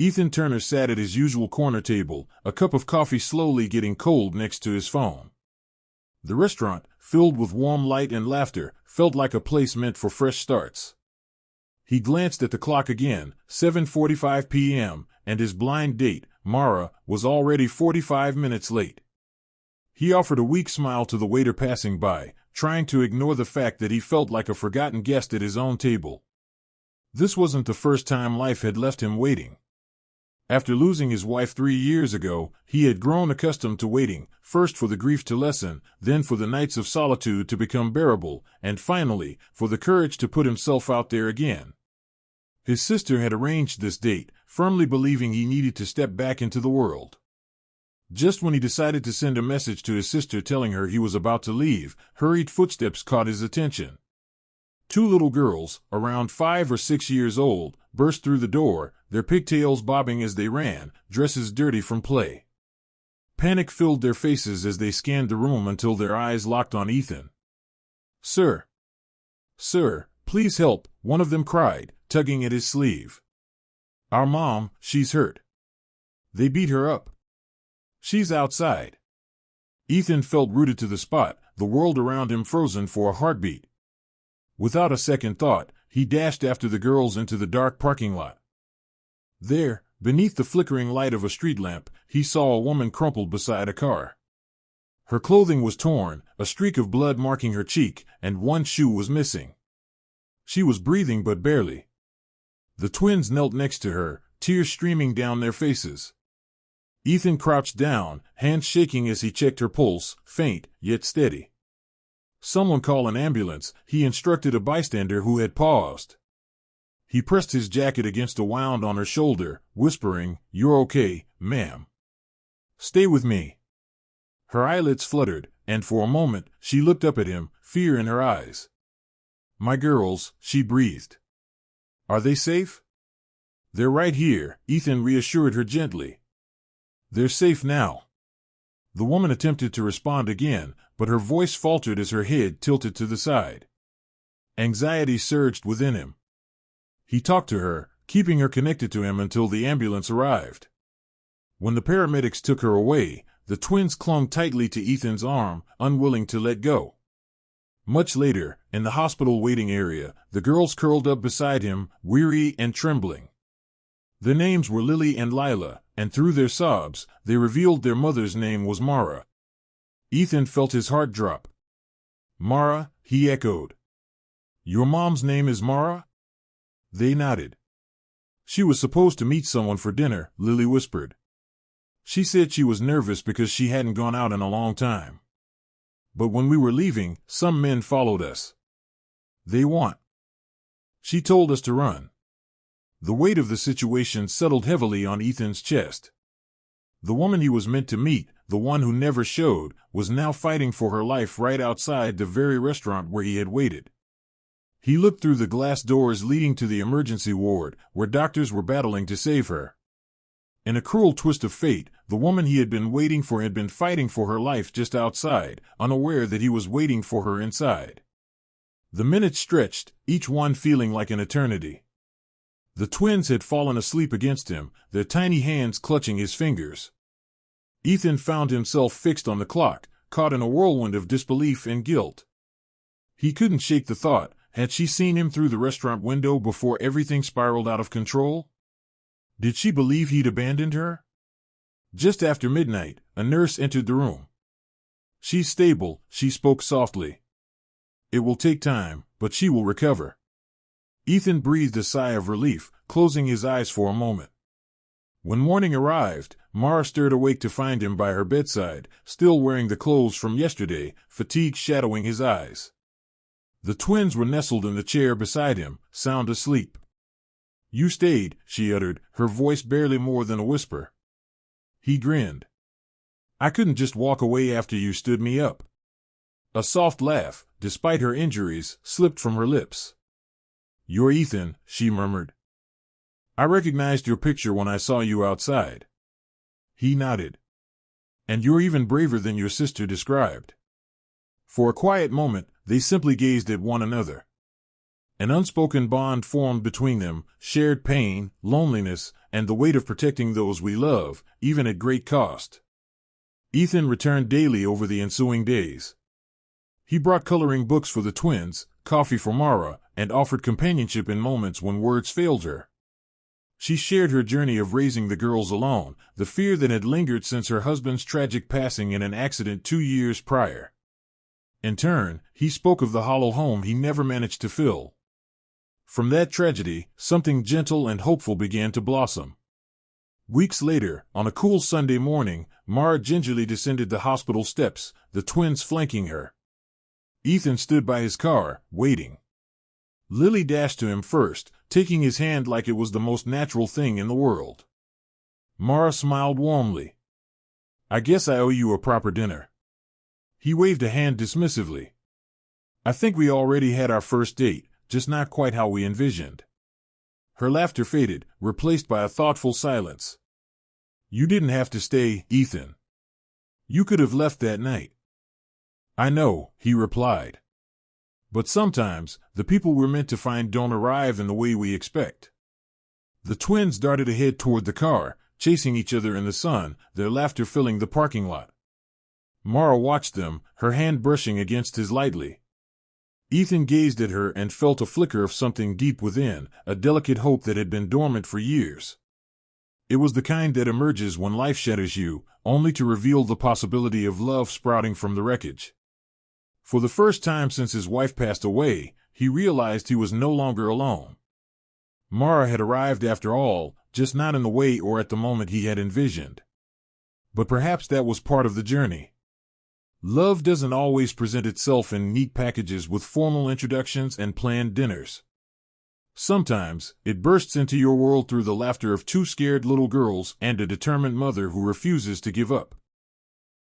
Ethan Turner sat at his usual corner table, a cup of coffee slowly getting cold next to his phone. The restaurant, filled with warm light and laughter, felt like a place meant for fresh starts. He glanced at the clock again, 7:45 p.m., and his blind date, Mara, was already 45 minutes late. He offered a weak smile to the waiter passing by, trying to ignore the fact that he felt like a forgotten guest at his own table. This wasn't the first time life had left him waiting. After losing his wife 3 years ago, he had grown accustomed to waiting, first for the grief to lessen, then for the nights of solitude to become bearable, and finally, for the courage to put himself out there again. His sister had arranged this date, firmly believing he needed to step back into the world. Just when he decided to send a message to his sister telling her he was about to leave, hurried footsteps caught his attention. 2 little girls, around 5 or 6 years old, burst through the door, their pigtails bobbing as they ran, dresses dirty from play. Panic filled their faces as they scanned the room until their eyes locked on Ethan. "Sir! Sir, please help," one of them cried, tugging at his sleeve. "Our mom, she's hurt. They beat her up. She's outside." Ethan felt rooted to the spot, the world around him frozen for a heartbeat. Without a second thought, he dashed after the girls into the dark parking lot. There, beneath the flickering light of a street lamp, he saw a woman crumpled beside a car. Her clothing was torn, a streak of blood marking her cheek, and one shoe was missing. She was breathing but barely. The twins knelt next to her, tears streaming down their faces. Ethan crouched down, hands shaking as he checked her pulse, faint, yet steady. "Someone call an ambulance," he instructed a bystander who had paused. He pressed his jacket against a wound on her shoulder, whispering, "You're okay, ma'am. Stay with me." Her eyelids fluttered, and for a moment, she looked up at him, fear in her eyes. "My girls," she breathed. "Are they safe?" "They're right here," Ethan reassured her gently. "They're safe now." The woman attempted to respond again, but her voice faltered as her head tilted to the side. Anxiety surged within him. He talked to her, keeping her connected to him until the ambulance arrived. When the paramedics took her away, the twins clung tightly to Ethan's arm, unwilling to let go. Much later, in the hospital waiting area, the girls curled up beside him, weary and trembling. Their names were Lily and Lila, and through their sobs, they revealed their mother's name was Mara. Ethan felt his heart drop. "Mara," he echoed. "Your mom's name is Mara?" They nodded. "She was supposed to meet someone for dinner," Lily whispered. "She said she was nervous because she hadn't gone out in a long time. But when we were leaving, some men followed us. They want. She told us to run." The weight of the situation settled heavily on Ethan's chest. The woman he was meant to meet, the one who never showed, was now fighting for her life right outside the very restaurant where he had waited. He looked through the glass doors leading to the emergency ward, where doctors were battling to save her. In a cruel twist of fate, the woman he had been waiting for had been fighting for her life just outside, unaware that he was waiting for her inside. The minutes stretched, each one feeling like an eternity. The twins had fallen asleep against him, their tiny hands clutching his fingers. Ethan found himself fixed on the clock, caught in a whirlwind of disbelief and guilt. He couldn't shake the thought, had she seen him through the restaurant window before everything spiraled out of control? Did she believe he'd abandoned her? Just after midnight, a nurse entered the room. "She's stable," she spoke softly. "It will take time, but she will recover." Ethan breathed a sigh of relief, closing his eyes for a moment. When morning arrived, Mara stirred awake to find him by her bedside, still wearing the clothes from yesterday, fatigue shadowing his eyes. The twins were nestled in the chair beside him, sound asleep. "You stayed," she uttered, her voice barely more than a whisper. He grinned. "I couldn't just walk away after you stood me up." A soft laugh, despite her injuries, slipped from her lips. "You're Ethan," she murmured. "I recognized your picture when I saw you outside." He nodded. "And you're even braver than your sister described." For a quiet moment, they simply gazed at one another. An unspoken bond formed between them, shared pain, loneliness, and the weight of protecting those we love, even at great cost. Ethan returned daily over the ensuing days. He brought coloring books for the twins, coffee for Mara, and offered companionship in moments when words failed her. She shared her journey of raising the girls alone, the fear that had lingered since her husband's tragic passing in an accident 2 years prior. In turn, he spoke of the hollow home he never managed to fill. From that tragedy, something gentle and hopeful began to blossom. Weeks later, on a cool Sunday morning, Mara gingerly descended the hospital steps, the twins flanking her. Ethan stood by his car, waiting. Lily dashed to him first, taking his hand like it was the most natural thing in the world. Mara smiled warmly. "I guess I owe you a proper dinner." He waved a hand dismissively. "I think we already had our first date, just not quite how we envisioned." Her laughter faded, replaced by a thoughtful silence. "You didn't have to stay, Ethan. You could have left that night." "I know," he replied. "But sometimes, the people we're meant to find don't arrive in the way we expect." The twins darted ahead toward the car, chasing each other in the sun, their laughter filling the parking lot. Mara watched them, her hand brushing against his lightly. Ethan gazed at her and felt a flicker of something deep within, a delicate hope that had been dormant for years. It was the kind that emerges when life shatters you, only to reveal the possibility of love sprouting from the wreckage. For the first time since his wife passed away, he realized he was no longer alone. Mara had arrived after all, just not in the way or at the moment he had envisioned. But perhaps that was part of the journey. Love doesn't always present itself in neat packages with formal introductions and planned dinners. Sometimes, it bursts into your world through the laughter of two scared little girls and a determined mother who refuses to give up.